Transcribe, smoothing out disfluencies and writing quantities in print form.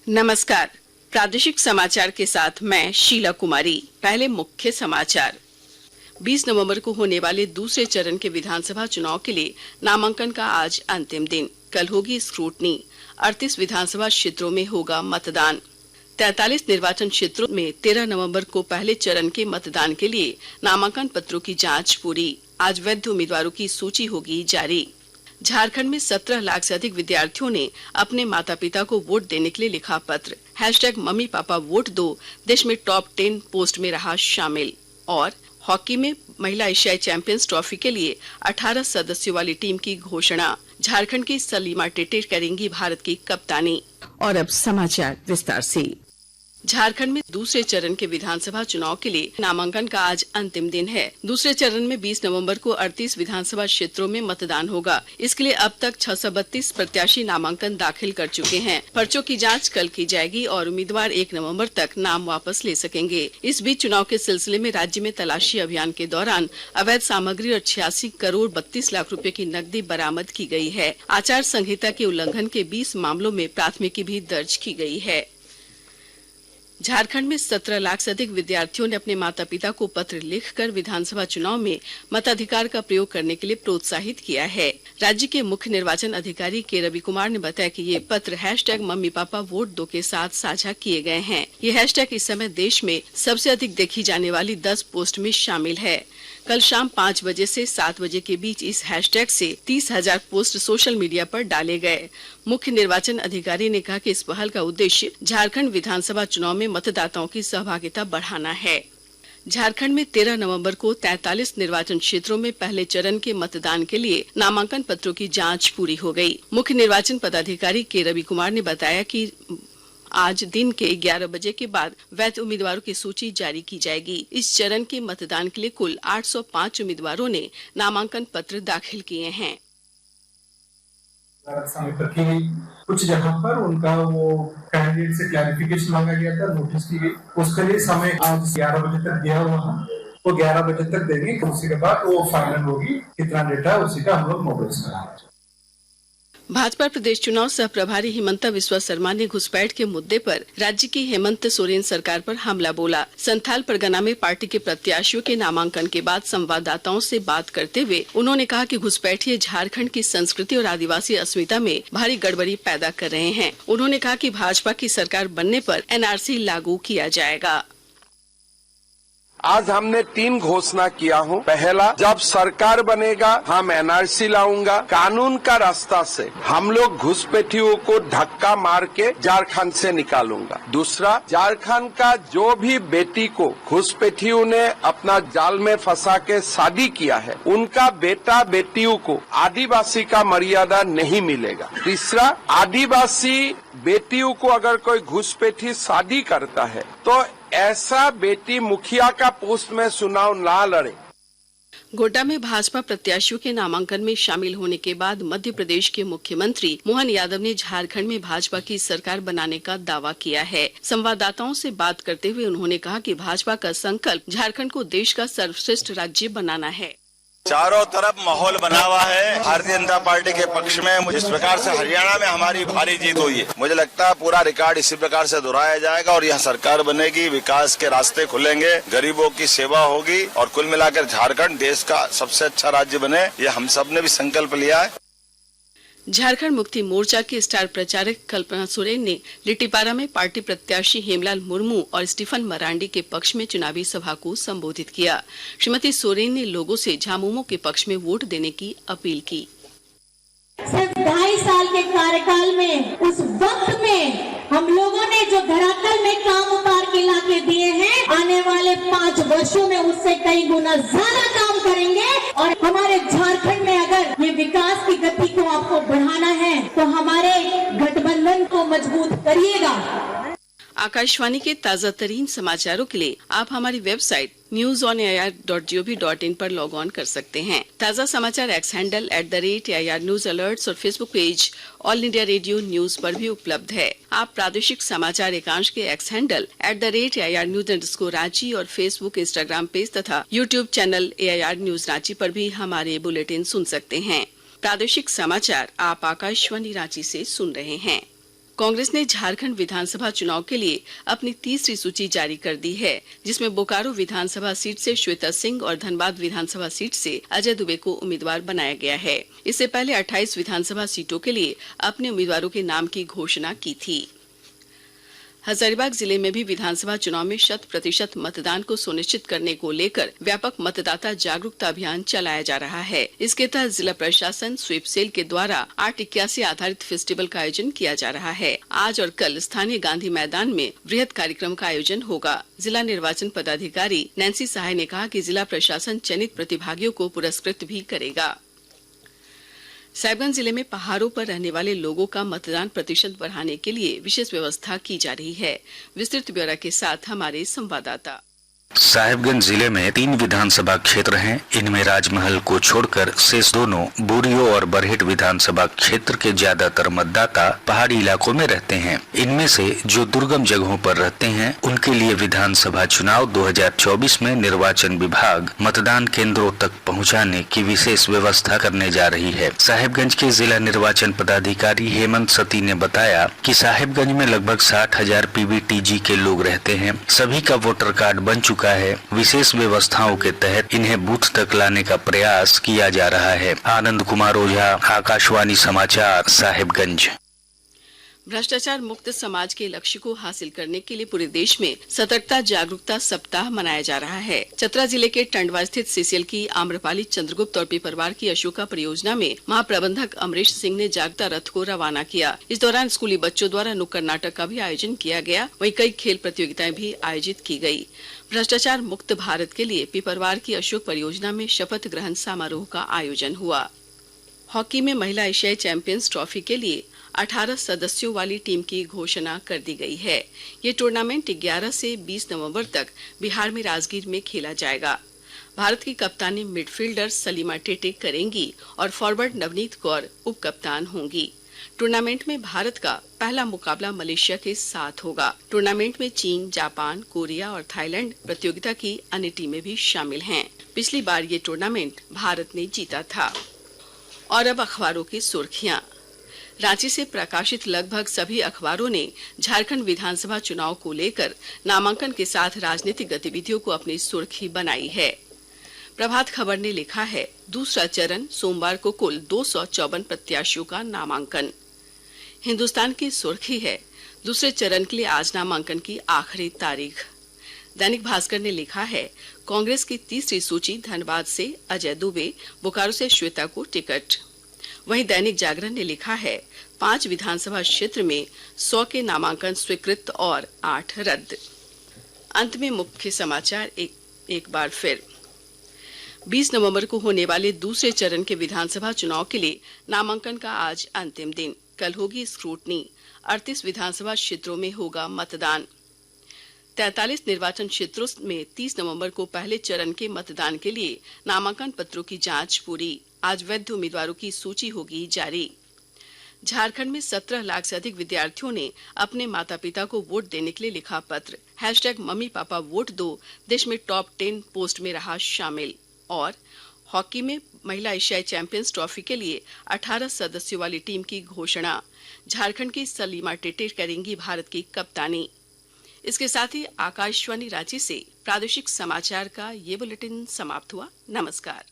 नमस्कार। प्रादेशिक समाचार के साथ मैं शीला कुमारी। पहले मुख्य समाचार। 20 नवंबर को होने वाले दूसरे चरण के विधानसभा चुनाव के लिए नामांकन का आज अंतिम दिन। कल होगी स्क्रूटनी। 38 विधानसभा क्षेत्रों में होगा मतदान। 43 निर्वाचन क्षेत्रों में 13 नवंबर को पहले चरण के मतदान के लिए नामांकन पत्रों की जांच पूरी। आज वैध उम्मीदवारों की सूची होगी जारी। झारखंड में 17 लाख से अधिक विद्यार्थियों ने अपने माता पिता को वोट देने के लिए लिखा पत्र। #मम्मी पापा वोट दो देश में टॉप 10 पोस्ट में रहा शामिल। और हॉकी में महिला एशियाई चैंपियंस ट्रॉफी के लिए 18 सदस्यों वाली टीम की घोषणा। झारखंड की सलीमा टेटे करेंगी भारत की कप्तानी। और अब समाचार विस्तार से। झारखंड में दूसरे चरण के विधानसभा चुनाव के लिए नामांकन का आज अंतिम दिन है। दूसरे चरण में 20 नवंबर को 38 विधानसभा क्षेत्रों में मतदान होगा। इसके लिए अब तक 632 प्रत्याशी नामांकन दाखिल कर चुके हैं। पर्चों की जांच कल की जाएगी और उम्मीदवार 1 नवंबर तक नाम वापस ले सकेंगे। इस बीच चुनाव के सिलसिले में राज्य में तलाशी अभियान के दौरान अवैध सामग्री और 86 करोड़ 32 लाख रुपए की नकदी बरामद की गई है। आचार संहिता के उल्लंघन के 20 मामलों में प्राथमिकी भी दर्ज की गई है। झारखंड में 17 लाख से अधिक विद्यार्थियों ने अपने माता पिता को पत्र लिखकर विधानसभा चुनाव में मताधिकार का प्रयोग करने के लिए प्रोत्साहित किया है। राज्य के मुख्य निर्वाचन अधिकारी के रवि कुमार ने बताया कि ये पत्र #मम्मी पापा वोट दो के साथ साझा किए गए हैं। ये हैशटैग इस समय देश में सबसे अधिक देखी जाने वाली 10 पोस्ट में शामिल है। कल शाम 5 बजे से 7 बजे के बीच इस हैशटैग से 30,000 पोस्ट सोशल मीडिया पर डाले गए। मुख्य निर्वाचन अधिकारी ने कहा कि इस पहल का उद्देश्य झारखंड विधानसभा चुनाव में मतदाताओं की सहभागिता बढ़ाना है। झारखंड में 13 नवंबर को 43 निर्वाचन क्षेत्रों में पहले चरण के मतदान के लिए नामांकन पत्रों की जांच पूरी हो गई। मुख्य निर्वाचन पदाधिकारी के रवि कुमार ने बताया कि आज दिन के 11 बजे के बाद वैध उम्मीदवारों की सूची जारी की जाएगी। इस चरण के मतदान के लिए कुल 805 उम्मीदवारों ने नामांकन पत्र दाखिल किए हैं। कुछ जगह पर उनका वो कैंडिडेट से क्लैरिफिकेशन मांगा गया था, नोटिस की गई। उसके लिए समय आज 11 बजे तक दिया हुआ है। वो 11 बजे तक देंगे। उसी के बाद वो फाइनल होगी, कितना डेटा उसी का हम लोग मोबाइल कराएंगे। भाजपा प्रदेश चुनाव सह प्रभारी हिमंता विश्वा शर्मा ने घुसपैठ के मुद्दे पर राज्य की हेमंत सोरेन सरकार पर हमला बोला। संथाल परगना में पार्टी के प्रत्याशियों के नामांकन के बाद संवाददाताओं से बात करते हुए उन्होंने कहा कि घुसपैठिए झारखंड की संस्कृति और आदिवासी अस्मिता में भारी गड़बड़ी पैदा कर रहे हैं। उन्होंने कहा कि भाजपा की सरकार बनने पर NRC लागू किया जाएगा। आज हमने 3 घोषणा किया हूँ। पहला, जब सरकार बनेगा हम NRC लाऊंगा। कानून का रास्ता से हम लोग घुसपैठियों को धक्का मार के झारखंड से निकालूंगा। दूसरा, झारखंड का जो भी बेटी को घुसपैठियों ने अपना जाल में फंसा के शादी किया है, उनका बेटा बेटियों को आदिवासी का मर्यादा नहीं मिलेगा। तीसरा, आदिवासी बेटियों को अगर कोई घुसपैठी शादी करता है तो ऐसा बेटी मुखिया का पोस्ट में चुनाव ना लड़े। गोड्डा में भाजपा प्रत्याशियों के नामांकन में शामिल होने के बाद मध्य प्रदेश के मुख्यमंत्री मोहन यादव ने झारखंड में भाजपा की सरकार बनाने का दावा किया है। संवाददाताओं से बात करते हुए उन्होंने कहा कि भाजपा का संकल्प झारखंड को देश का सर्वश्रेष्ठ राज्य बनाना है। चारों तरफ माहौल बना हुआ है भारतीय जनता पार्टी के पक्ष में। जिस प्रकार से हरियाणा में हमारी भारी जीत हुई है, मुझे लगता है पूरा रिकॉर्ड इसी प्रकार से दोहराया जाएगा और यह सरकार बनेगी। विकास के रास्ते खुलेंगे, गरीबों की सेवा होगी और कुल मिलाकर झारखंड देश का सबसे अच्छा राज्य बने, ये हम सब ने भी संकल्प लिया है। झारखंड मुक्ति मोर्चा के स्टार प्रचारक कल्पना सोरेन ने लिट्टीपारा में पार्टी प्रत्याशी हेमलाल मुर्मू और स्टीफन मरांडी के पक्ष में चुनावी सभा को संबोधित किया। श्रीमती सोरेन ने लोगों से झामुमो के पक्ष में वोट देने की अपील की। सिर्फ 2.5 साल के कार्यकाल में, उस वक्त में हम लोगों ने जो धरातल में काम उतार के लाके दिए हैं, आने वाले 5 वर्षों में उससे कई गुना ज्यादा काम करेंगे। और हमारे झारखंड में अगर ये विकास की गति को आपको बढ़ाना है तो हमारे गठबंधन को मजबूत करिएगा। आकाशवाणी के ताजा तरीन समाचारों के लिए आप हमारी वेबसाइट newsonair.gov.in पर लॉग ऑन कर सकते हैं। ताजा समाचार X handle @AIR news alerts और Facebook page All India Radio news पर भी उपलब्ध है। आप प्रादेशिक समाचार एकांश के X handle @AIR news _Ranchi और फेसबुक, इंस्टाग्राम पेज तथा YouTube channel AIR news Ranchi पर भी हमारे बुलेटिन सुन सकते हैं। प्रादेशिक समाचार आप आकाशवाणी रांची से सुन रहे हैं। कांग्रेस ने झारखंड विधानसभा चुनाव के लिए अपनी तीसरी सूची जारी कर दी है, जिसमें बोकारो विधानसभा सीट से श्वेता सिंह और धनबाद विधानसभा सीट से अजय दुबे को उम्मीदवार बनाया गया है। इससे पहले 28 विधानसभा सीटों के लिए अपने उम्मीदवारों के नाम की घोषणा की थी। हजारीबाग जिले में भी विधानसभा चुनाव में 100% मतदान को सुनिश्चित करने को लेकर व्यापक मतदाता जागरूकता अभियान चलाया जा रहा है। इसके तहत जिला प्रशासन स्वीप सेल के द्वारा 881 आधारित फेस्टिवल का आयोजन किया जा रहा है। आज और कल स्थानीय गांधी मैदान में वृहद कार्यक्रम का आयोजन होगा। जिला निर्वाचन पदाधिकारी नैन्सी सहाय ने कहा कि जिला प्रशासन चयनित प्रतिभागियों को पुरस्कृत भी करेगा। साहिबगंज जिले में पहाड़ों पर रहने वाले लोगों का मतदान प्रतिशत बढ़ाने के लिए विशेष व्यवस्था की जा रही है। विस्तृत ब्यौरा के साथ हमारे संवाददाता। साहिबगंज जिले में 3 विधानसभा क्षेत्र हैं। इनमें राजमहल को छोड़कर शेष दोनों बोरियो और बरहेट विधानसभा क्षेत्र के ज्यादातर मतदाता पहाड़ी इलाकों में रहते हैं। इनमें से जो दुर्गम जगहों पर रहते हैं उनके लिए विधानसभा चुनाव 2024 में निर्वाचन विभाग मतदान केंद्रों तक पहुंचाने की विशेष व्यवस्था करने जा रही है। साहिबगंज के जिला निर्वाचन पदाधिकारी हेमंत सती ने बताया कि साहिबगंज में लगभग 60,000 पीबीटीजी के लोग रहते हैं। सभी का वोटर कार्ड बन चुका है। विशेष व्यवस्थाओं के तहत इन्हें बूथ तक लाने का प्रयास किया जा रहा है। आनंद कुमार ओझा, आकाशवाणी समाचार, साहिबगंज। भ्रष्टाचार मुक्त समाज के लक्ष्य को हासिल करने के लिए पूरे देश में सतर्कता जागरूकता सप्ताह मनाया जा रहा है। चतरा जिले के टंडवा स्थित सीसीएल की आम्रपाली, चंद्रगुप्त और पेपरवार की अशोका परियोजना में महाप्रबंधक अमरीश सिंह ने जागरूकता रथ को रवाना किया। इस दौरान स्कूली बच्चों द्वारा नुक्कड़ नाटक का भी आयोजन किया गया। वहीं कई खेल प्रतियोगिताएं भी आयोजित की गयी। भ्रष्टाचार मुक्त भारत के लिए पेपरवार की अशोक परियोजना में शपथ ग्रहण समारोह का आयोजन हुआ। हॉकी में महिला एशियाई चैंपियंस ट्रॉफी के लिए 18 सदस्यों वाली टीम की घोषणा कर दी गई है। ये टूर्नामेंट 11 से 20 नवंबर तक बिहार में राजगीर में खेला जाएगा। भारत की कप्तानी मिडफील्डर सलीमा टेटे करेंगी और फॉरवर्ड नवनीत कौर उप कप्तान होंगी। टूर्नामेंट में भारत का पहला मुकाबला मलेशिया के साथ होगा। टूर्नामेंट में चीन, जापान, कोरिया और थाईलैंड प्रतियोगिता की अन्य टीमें भी शामिल हैं। पिछली बार ये टूर्नामेंट भारत ने जीता था। और अब अखबारों की सुर्खियां। रांची से प्रकाशित लगभग सभी अखबारों ने झारखंड विधानसभा चुनाव को लेकर नामांकन के साथ राजनीतिक गतिविधियों को अपनी सुर्खी बनाई है। प्रभात खबर ने लिखा है, दूसरा चरण सोमवार को कुल 254 प्रत्याशियों का नामांकन। हिंदुस्तान की सुर्खी है, दूसरे चरण के लिए आज नामांकन की आखिरी तारीख। दैनिक भास्कर ने लिखा है, कांग्रेस की तीसरी सूची, धनबाद से अजय दुबे, बोकारो से श्वेता को टिकट। वहीं दैनिक जागरण ने लिखा है, 5 विधानसभा क्षेत्र में 100 के नामांकन स्वीकृत और 8 रद्द। अंत में मुख्य समाचार एक बार फिर। 20 नवंबर को होने वाले दूसरे चरण के विधानसभा चुनाव के लिए नामांकन का आज अंतिम दिन। कल होगी स्क्रूटनी। 38 विधानसभा क्षेत्रों में होगा मतदान। 43 निर्वाचन क्षेत्रों में 30 नवंबर को पहले चरण के मतदान के लिए नामांकन पत्रों की जांच पूरी। आज वैध उम्मीदवारों की सूची होगी जारी। झारखंड में 17 लाख से अधिक विद्यार्थियों ने अपने माता पिता को वोट देने के लिए लिखा पत्र। #मम्मी पापा वोट दो देश में टॉप 10 पोस्ट में रहा शामिल। और हॉकी में महिला एशियाई चैंपियंस ट्रॉफी के लिए 18 सदस्यों वाली टीम की घोषणा। झारखंड की सलीमा टेटे करेंगी भारत की कप्तानी। इसके साथ ही आकाशवाणी रांची से प्रादेशिक समाचार का ये बुलेटिन समाप्त हुआ। नमस्कार।